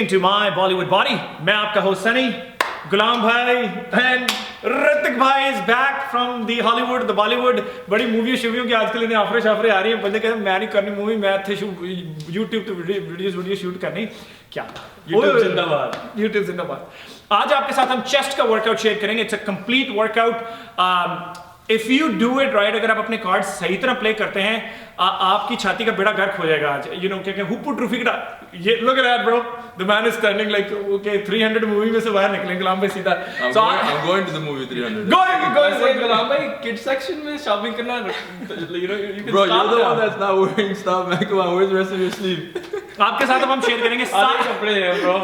into my Bollywood body. मैं आपका host Sunny, गुलाम भाई एंड ऋतिक भाई is back from the Hollywood the Bollywood. बड़ी मूवी शूवियों की आजकल इन्हें ऑफरें शाफरे आ रही है। बंदे कहते मैं नहीं करनी मूवी, मैं थे यूट्यूब तो वीडियो शूट करनी। क्या यूट्यूब जिंदाबाद। आज आपके साथ हम चेस्ट का वर्कआउट शेयर करेंगे। It's a complete workout. If you do it right, अगर आप अपने कार्ड सही तरह प्ले करते हैं, आपकी छाती का बेड़ा गर्क हो जाएगा आज। यू नो क्या हुप्पू ट्रॉफी का ये look at that bro, the man is standing like okay 300 movie में से बाहर निकलेंगे गुलाम भाई सीधा। So I am going to the movie 300। Going Ghulam भाई किड्स सेक्शन में शॉपिंग करना, you can Bro, start you're the there. one that's not wearing stuff, man. Come on, where's the rest of your sleeve? आपके साथ अब हम share करेंगे सारे कपड़े हैं ब्रो।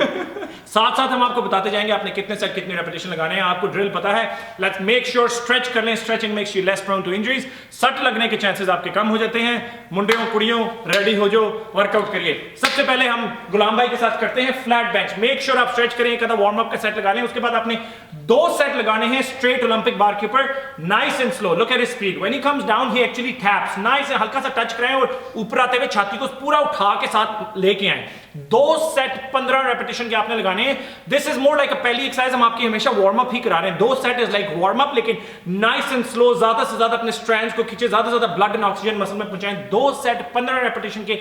साथ साथ हम आपको बताते जाएंगे आपने कितने सेट कितने रेपिटेशन लगाने हैं। आपको ड्रिल पता है। लेट्स मेक श्योर स्ट्रेच कर लें। Stretching makes you less prone to injuries. सट लगने के चांसेस आपके कम हो जाते हैं। मुंडियों कुड़ियों रेडी हो जो, वर्कआउट करिए। सबसे पहले हम गुलाम भाई के साथ करते हैं फ्लैट बेंच। मेक श्योर आप स्ट्रेच करें, एक आधा वार्म अप का सेट लगा लें। उसके बाद आपने 2 सेट लगाने हैं स्ट्रेट ओलंपिक बार के ऊपर, nice and slow. Look at his speed, when he comes down he actually taps nice. हल्का सा टच करें और ऊपर आते हुए छाती को पूरा उठा के साथ लेके आए। 2 सेट 15 रेपिटेशन के आपने लगाने हैं। दिस इज मोर लाइक अ पहली एक्सरसाइज हम आपकी हमेशा वार्म अप ही करा रहे हैं। 2 set is like warm up, लेकिन नाइस एंड स्लो। ज्यादा से ज्यादा अपने स्ट्रैंड्स को खींचे, ज्यादा से ज्यादा ब्लड एंड ऑक्सीजन मसल में पहुंचाएं। 2 सेट 15 रेपिटेशन के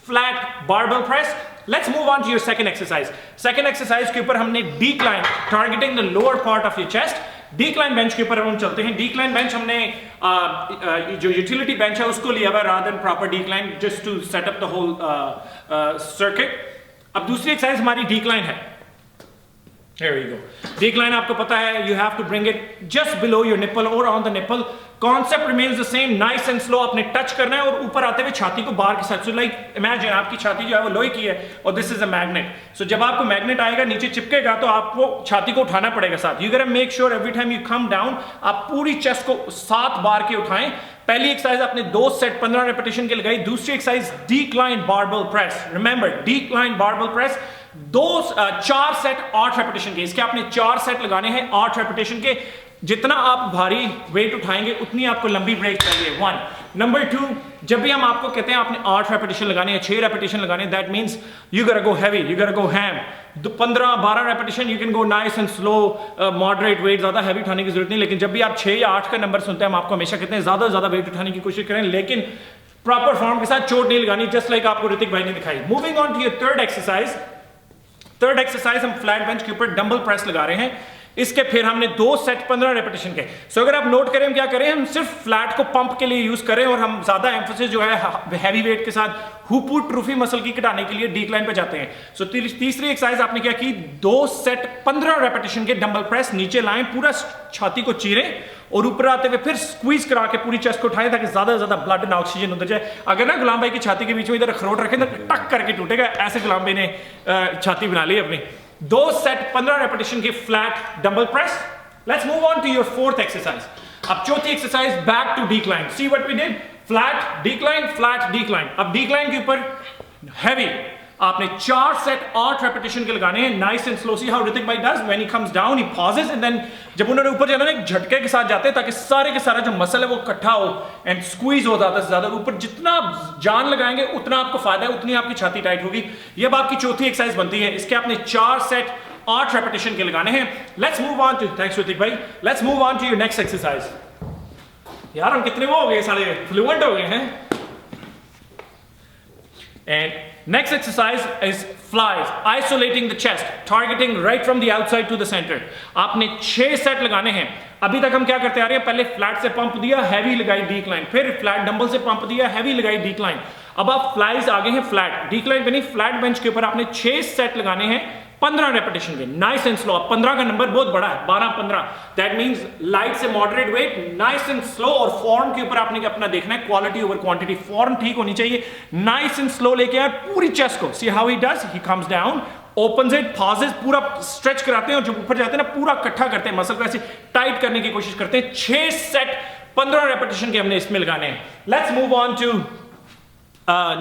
flat barbell press. Let's move on to your second exercise. Second exercise के ऊपर हमने decline, targeting the lower part of your chest. Decline bench के ऊपर हम चलते हैं। डिक्लाइन बेंच हमने जो यूटिलिटी बेंच है उसको लिया हुआ rather than proper decline, just to set up the whole circuit. अब दूसरी एक्सरसाइज हमारी डिक्लाइन है। Here we go. Decline आपको पता है, you have to bring it just below your nipple or on the nipple. Concept remains the same, nice and slow. आपने touch करना है और ऊपर आते हुए छाती को बाहर के साथ। So like imagine आपकी छाती जो है वो लोहे की है और this is a magnet. So जब आपको मैग्नेट आएगा नीचे चिपकेगा तो आपको छाती को उठाना पड़ेगा साथ। You gotta make sure every time you come down आप पूरी चेस्ट को 7 बार के उठाएं। पहली एक्सरसाइज आपने 2 सेट 15 रेपिटेशन के लगाई। दूसरी exercise decline barbell press. Remember decline barbell press 4 set 8 repetition के। इसके आपने 4 सेट लगाने हैं 8 रेपिटेशन के। जितना आप भारी वेट उठाएंगे उतनी आपको लंबी ब्रेक चाहिए। 1 नंबर 2, जब भी हम आपको कहते हैं आपने 8 रेपिटेशन लगाने हैं, 6 रेपिटेशन लगाने, that means you gotta go heavy, you gotta go ham. 15-12 repetition you can go nice and slow, moderate weight, ज्यादा हैवी उठाने की जरूरत नहीं। लेकिन जब भी आप 6 या 8 का नंबर सुनते हैं, हम आपको हमेशा कहते हैं ज्यादा से ज्यादा वेट उठाने की कोशिश करें, लेकिन प्रॉपर फॉर्म के साथ, चोट नहीं लगानी, जस्ट लाइक आपको ऋतिक भाई ने दिखाई। Moving on to your third exercise. Third exercise हम फ्लैट बेंच के ऊपर डंबल प्रेस लगा रहे हैं। इसके फिर हमने 2 सेट 15 रेपिटेशन के। सो अगर आप नोट करें हम क्या करें, हम सिर्फ फ्लैट को पंप के लिए यूज करें और हम ज्यादा एम्फोसिस जो है हैवी वेट के साथ हुप्पू ट्रॉफी मसल की घटाने के लिए डिक्लाइन पे जाते हैं। सो तीसरी एक्सरसाइज आपने क्या की, 2 सेट 15 रेपिटेशन के डंबल प्रेस। नीचे लाएं, पूरा छाती को चीरें और ऊपर आते हुए फिर स्क्वीज करा के पूरी चेस्ट को उठाएं ताकि ज्यादा से ज्यादा ब्लड एंड ऑक्सीजन उधर जाए। अगर ना गुलाम भाई की छाती के बीच में इधर अखरोट रखें तो टक करके टूटेगा। ऐसे गुलाम भाई ने छाती बना ली अपनी। 2 सेट 15 रेपिटेशन के flat dumbbell press. Let's move on to your fourth exercise. अब चौथी exercise back to decline. See what we did, flat decline, flat decline. अब डिक्लाइन के ऊपर हैवी आपने 4 सेट 8 रेपिटेशन के लगाने हैं, nice and slow. See how Hrithik भाई does, when he comes down he pauses and then जब उन्होंने ऊपर जाना एक झटके के साथ जाते हैं ताकि सारे के सारा जो मसल है वो इकट्ठा हो एंड स्क्वीज हो ज्यादा से ज्यादा। ऊपर जितना जान लगाएंगे उतना आपको फायदा है, उतनी आपकी छाती टाइट होगी। ये अब आपकी चौथी एक्सरसाइज बनती है। इसके आपने 4 सेट 8 रेपिटेशन के लगाने हैं। Let's move on to, thanks Hrithik भाई, let's move on to your next exercise. यार हम कितने वो हो गए, सारे फ्लुएंट हो गए हैं। And next exercise is flies, isolating the chest, targeting right from the outside to the center. आपने 6 सेट लगाने हैं। अभी तक हम क्या करते आ रहे हैं, पहले फ्लैट से पंप दिया, हैवी लगाई डिक्लाइन, फिर फ्लैट डंबल से पंप दिया, हैवी लगाई डिक्लाइन। अब आप फ्लाइज आगे हैं फ्लैट डिक्लाइन पे नहीं, फ्लैट बेंच के ऊपर आपने 6 सेट लगाने हैं 15 रेपिटेशन के, नाइस एंड स्लो। 15 का नंबर बहुत बड़ा है, 12-15, दैट मींस लाइट से moderate weight, nice and slow. और फॉर्म के ऊपर आपने अपना देखना है, क्वालिटी ओवर क्वांटिटी। फॉर्म ठीक होनी चाहिए, नाइस एंड स्लो लेके आए पूरी चेस्ट को। See how he does, he comes down, opens it, pauses, पूरा स्ट्रेच कराते हैं और जब ऊपर जाते हैं ना पूरा इकट्ठा करते हैं, मसल को ऐसे टाइट करने की कोशिश करते हैं। 6 सेट 15 रेपिटेशन के हमने इसमें लगाने हैं। Let's move on to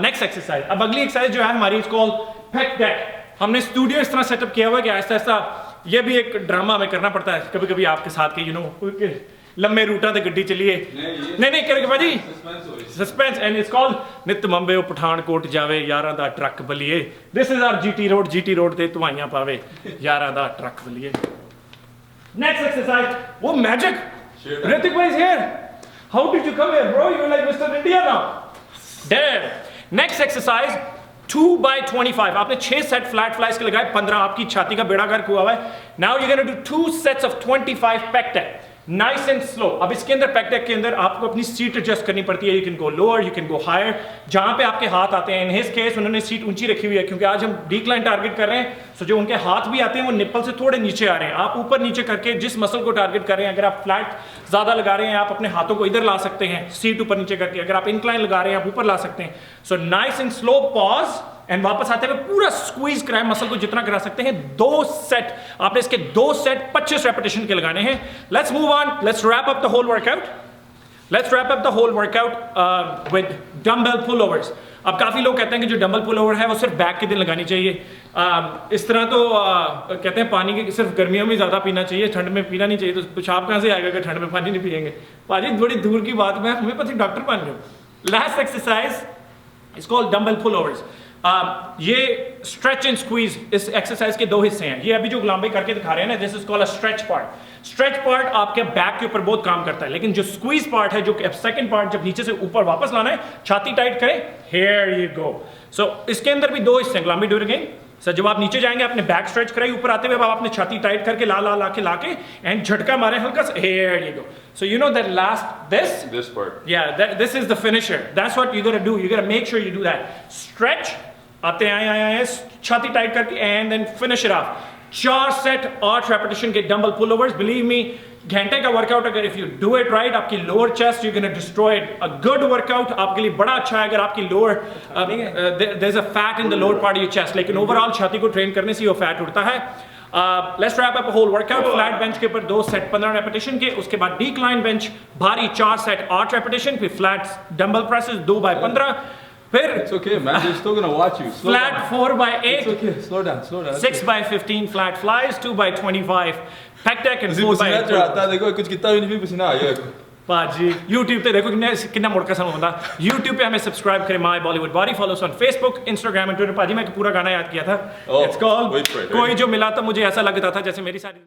next exercise. अब अगली एक्सरसाइज जो है हमारी, इट्स कॉल्ड पेक डेक। हमने स्टूडियो इस तरह सेटअप किया हुआ है कि ऐसा ऐसा, ये भी एक ड्रामा हमें करना पड़ता है कभी कभी आपके साथ के, यू नो लंबे रूटा ते गड्डी चलिए नहीं करके भाजी सस्पेंस एंड इट्स कॉल्ड नित मंबे पठानकोट जावे यारां दा ट्रक बलिए this is our GT road ते धुआइयां पावे यारां दा ट्रक बलिए नेक्स्ट एक्सरसाइज वो मैजिक ऋतिक भाई is here how did you come here bro you like Mister India now damn next exercise 2x25 आपने 6 सेट फ्लैट फ्लाइज के लगाए 15 आपकी छाती का बेड़ा गर्क हुआ हुआ है now you gonna do 2 sets of 25 pec deck nice and slow अब इसके अंदर पेक टेक के अंदर आपको अपनी सीट एडजस्ट करनी पड़ती है you can go lower you can go higher जहां पे आपके हाथ आते हैं इन हिज केस उन्होंने सीट ऊंची रखी हुई है क्योंकि आज हम डिक्लाइन टारगेट कर रहे हैं सो जो उनके हाथ भी आते हैं वो निप्पल से थोड़े नीचे आ रहे हैं आप ऊपर नीचे करके जिस मसल को टारगेट कर रहे हैं अगर आप फ्लैट ज्यादा लगा रहे हैं आप अपने हाथों को इधर ला सकते हैं सीट ऊपर नीचे करके अगर आप इंक्लाइन लगा रहे हैं आप ऊपर ला सकते हैं so nice and slow pause and वापस आते हुए पूरा स्क्वीज कराए मसल को जितना करा सकते हैं 2 सेट आपने इसके 2 सेट 25 रेपिटेशन के लगाने हैं let's move on let's wrap up the whole workout with dumbbell pullovers अब काफी लोग कहते हैं कि जो डंबल पुलओवर है वो सिर्फ बैक के दिन लगानी चाहिए इस तरह तो कहते हैं पानी के सिर्फ गर्मियों में ज्यादा पीना चाहिए ठंड में पीना नहीं चाहिए तो पेशाब कहां से आएगा अगर ठंड में पानी नहीं पिएंगे पाजी थोड़ी दूर की बात में हमें पता डॉक्टर बन गए last exercise it's called dumbbell pullovers ये स्ट्रेच एंड स्क्वीज इस एक्सरसाइज के 2 हिस्से हैं ये अभी जो गुलाम भाई करके दिखा रहे हैं ना this is called a stretch part आपके बैक के ऊपर बहुत काम करता है लेकिन जो स्क्वीज पार्ट है जो सेकंड पार्ट जब नीचे से ऊपर वापस लाना है छाती टाइट करें हियर यू गो सो इसके अंदर भी 2 हिस्से हैं गुलाम भाई डू इट अगेन सर जब आप नीचे जाएंगे अपने बैक स्ट्रेच कराइए ऊपर आते हुए आप अपने छाती टाइट करके ला के एंड झटका मारे हल्का सा here you go so you know that this part yeah this is the finisher that's what you got to do you got to make sure you do that stretch आते आए छाती tight करके and then finish it off 4 set 8 repetition के dumbbell pullovers believe me घंटे का workout अगर if you do it right आपकी lower chest you can destroy it a good workout आपके लिए बड़ा अच्छा है अगर आपकी lower there is a fat in the lower part of your chest लेकिन ओवरऑल छाती को ट्रेन करने से वो फैट उड़ता है let's wrap up whole workout flat bench के ऊपर 2 सेट 15 रेपिटेशन के उसके बाद डिक्लाइन बेंच भारी 4 सेट 8 रेपिटेशन फिर फ्लैट डंबल प्रेसेस 2x15 फिर it's okay man they're still gonna watch you flat 4x8 it's okay slow down 6x15 flat flies 2x25 pec deck and 4x8 आता 4x12 देखो कुछ कितना भी नहीं पसीना आ गया पाजी YouTube पे देखो कितना मोड़का समय होता YouTube पे हमें सब्सक्राइब करें my Bollywood body follow on Facebook Instagram and Twitter पाजी मैं पूरा गाना याद किया था Oh, it's called wait for it, कोई जो मिला था मुझे ऐसा लगता था जैसे मेरी सारी